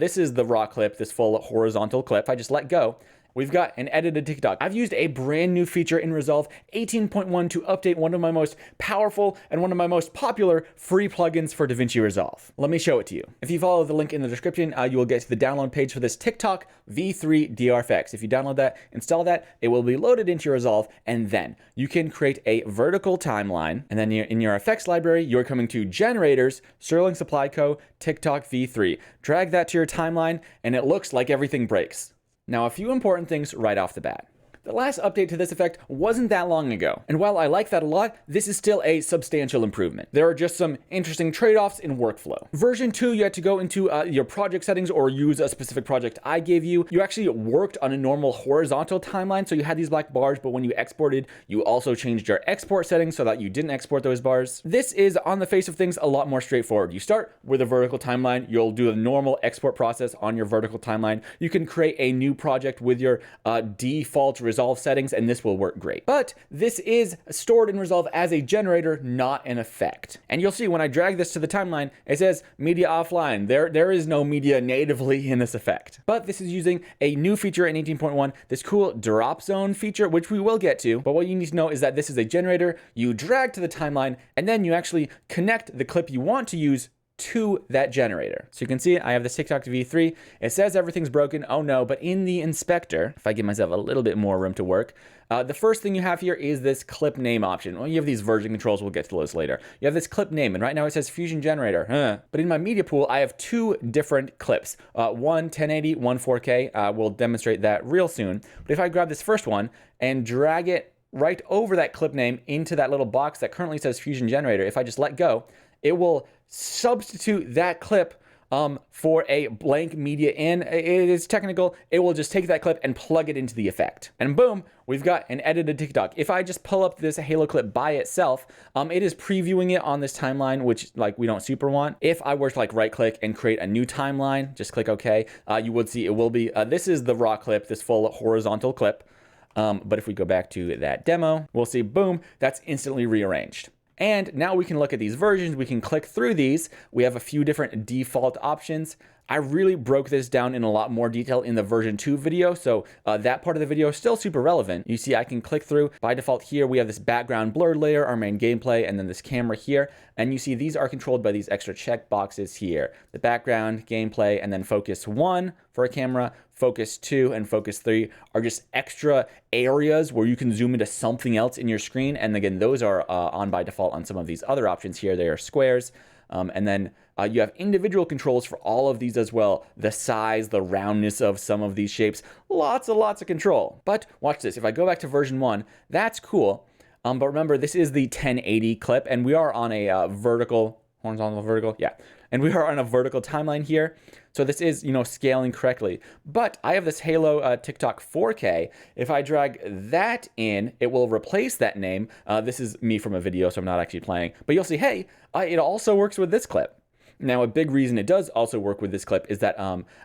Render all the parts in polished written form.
This is the raw clip, this full horizontal clip. If I just let go, we've got an edited TikTok. I've used a brand new feature in Resolve 18.1 to update one of my most powerful and one of my most popular free plugins for DaVinci Resolve. Let me show it to you. If you follow the link in the description, you will get to the download page for this TikTok V3 DRFX. If you download that, install that, it will be loaded into your Resolve, and then you can create a vertical timeline. And then in your effects library, you're coming to Generators, Sterling Supply Co., TikTok V3. Drag that to your timeline, and it looks like everything breaks. Now, a few important things right off the bat. The last update to this effect wasn't that long ago, and while I like that a lot, this is still a substantial improvement. There are just some interesting trade-offs in workflow. Version 2, you had to go into your project settings or use a specific project I gave you. You actually worked on a normal horizontal timeline, so you had these black bars, but when you exported, you also changed your export settings so that you didn't export those bars. This is, on the face of things, a lot more straightforward. You start with a vertical timeline. You'll do a normal export process on your vertical timeline. You can create a new project with your default Resolve settings, and this will work great. But this is stored in Resolve as a generator, not an effect. And you'll see when I drag this to the timeline, it says media offline. There is no media natively in this effect. But this is using a new feature in 18.1, this cool drop zone feature, which we will get to. But what you need to know is that this is a generator. You drag to the timeline, and then you actually connect the clip you want to use to that generator. So you can see I have this TikTok V3. It says everything's broken. Oh no, but in the inspector, if I give myself a little bit more room to work, the first thing you have here is this clip name option. Well, you have these version controls. We'll get to those later. You have this clip name, and right now it says Fusion Generator. But in my media pool, I have two different clips. One 1080, one 4K. We'll demonstrate that real soon. But if I grab this first one and drag it right over that clip name into that little box that currently says Fusion Generator, if I just let go, it will substitute that clip for a blank media in. It is technical. It will just take that clip and plug it into the effect. And boom, we've got an edited TikTok. If I just pull up this Halo clip by itself, it is previewing it on this timeline, which like we don't super want. If I were to like right click and create a new timeline, just click OK, you would see it will be, this is the raw clip, this full horizontal clip. But if we go back to that demo, we'll see, boom, that's instantly rearranged. And now we can look at these versions. We can click through these. We have a few different default options. I really broke this down in a lot more detail in the version 2 video, so that part of the video is still super relevant. You see I can click through. By default here, we have this background blurred layer, our main gameplay, and then this camera here. And you see these are controlled by these extra check boxes here. The background, gameplay, and then focus 1 for a camera, focus 2, and focus 3 are just extra areas where you can zoom into something else in your screen. And again, those are on by default on some of these other options here. They are squares. And then you have individual controls for all of these as well. The size, the roundness of some of these shapes, lots of control. But watch this. If I go back to version 1, that's cool. But remember, this is the 1080 clip, and we are on a horizontal vertical, yeah. And we are on a vertical timeline here. So this is, scaling correctly. But I have this Halo TikTok 4K. If I drag that in, it will replace that name. This is me from a video, so I'm not actually playing. But you'll see, hey, it also works with this clip. Now, a big reason it does also work with this clip is that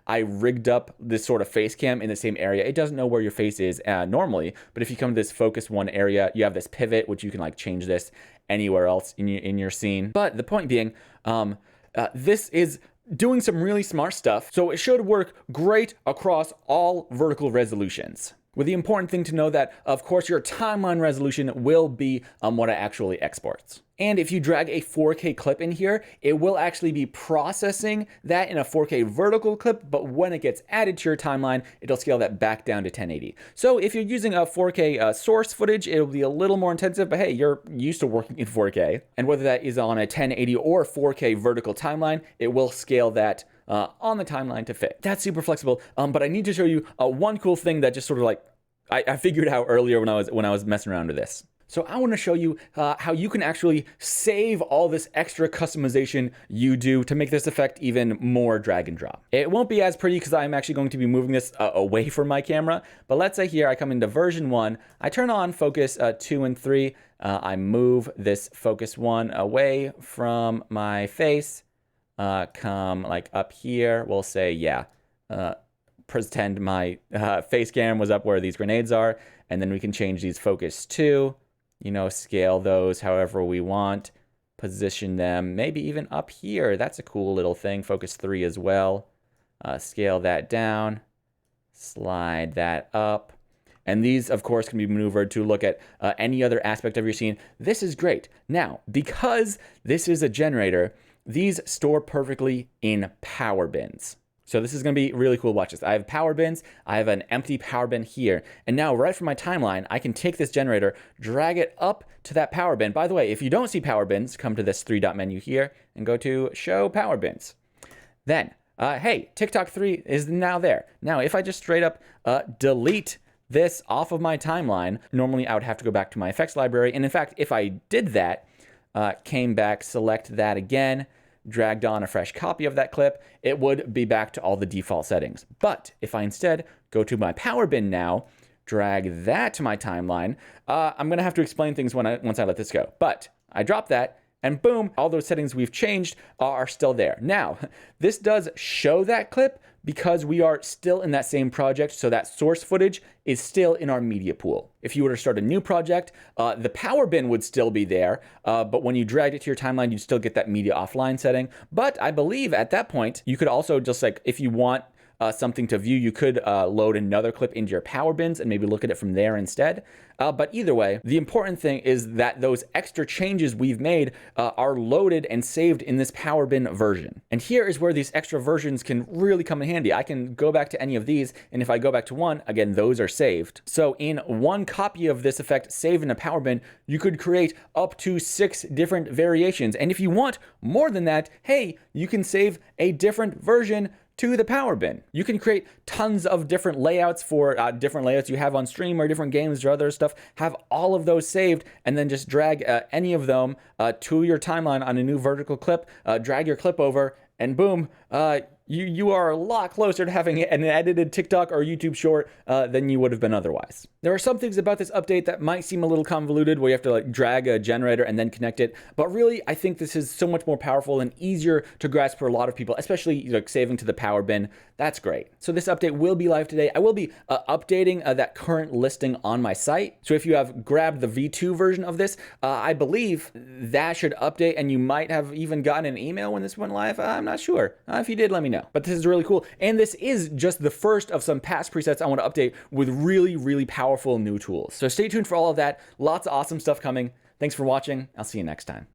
I rigged up this sort of face cam in the same area. It doesn't know where your face is normally, but if you come to this focus 1 area, you have this pivot, which you can like change this anywhere else in your scene. But the point being, this is doing some really smart stuff, so it should work great across all vertical resolutions. With the important thing to know that, of course, your timeline resolution will be what it actually exports. And if you drag a 4K clip in here, it will actually be processing that in a 4K vertical clip, but when it gets added to your timeline, it'll scale that back down to 1080. So if you're using a 4K source footage, it'll be a little more intensive, but hey, you're used to working in 4K. And whether that is on a 1080 or 4K vertical timeline, it will scale that on the timeline to fit. That's super flexible, but I need to show you one cool thing that just sort of like, I figured out earlier when I was messing around with this. So I want to show you how you can actually save all this extra customization you do to make this effect even more drag and drop. It won't be as pretty because I'm actually going to be moving this away from my camera. But let's say here I come into version 1, I turn on focus 2 and 3, I move this focus 1 away from my face, come like up here, we'll say, yeah, pretend my face cam was up where these grenades are, and then we can change these focus 2, scale those however we want, position them maybe even up here. That's a cool little thing. Focus 3 as well. scale that down, slide that up. And these, of course, can be maneuvered to look at any other aspect of your scene. This is great. Now, because this is a generator, these store perfectly in power bins. So this is going to be really cool. Watch this. I have power bins. I have an empty power bin here. And now right from my timeline, I can take this generator, drag it up to that power bin. By the way, if you don't see power bins, come to this 3-dot menu here and go to Show Power Bins. Then, hey, TikTok 3 is now there. Now, if I just straight up delete this off of my timeline, normally I would have to go back to my effects library. And in fact, if I did that, came back, select that again, dragged on a fresh copy of that clip, it would be back to all the default settings. But if I instead go to my power bin now, drag that to my timeline, I'm gonna have to explain things once I let this go. But I drop that, and boom, all those settings we've changed are still there. Now, this does show that clip because we are still in that same project, so that source footage is still in our media pool. If you were to start a new project, the power bin would still be there, but when you dragged it to your timeline, you'd still get that media offline setting. But I believe at that point, you could also just like, if you want something to view, you could load another clip into your power bins and maybe look at it from there instead. But either way, the important thing is that those extra changes we've made are loaded and saved in this power bin version. And here is where these extra versions can really come in handy. I can go back to any of these, and if I go back to one, again, those are saved. So in one copy of this effect saved in a power bin, you could create up to 6 different variations. And if you want more than that, hey, you can save a different version to the power bin. You can create tons of different layouts for different layouts you have on stream or different games or other stuff. Have all of those saved and then just drag any of them to your timeline on a new vertical clip, drag your clip over, and boom, you are a lot closer to having an edited TikTok or YouTube short than you would have been otherwise. There are some things about this update that might seem a little convoluted, where you have to like drag a generator and then connect it. But really, I think this is so much more powerful and easier to grasp for a lot of people, especially like saving to the power bin. That's great. So this update will be live today. I will be updating that current listing on my site. So if you have grabbed the V2 version of this, I believe that should update, and you might have even gotten an email when this went live. I'm not sure. If you did, let me know. But this is really cool. And this is just the first of some past presets I want to update with really, really powerful new tools. So stay tuned for all of that. Lots of awesome stuff coming. Thanks for watching. I'll see you next time.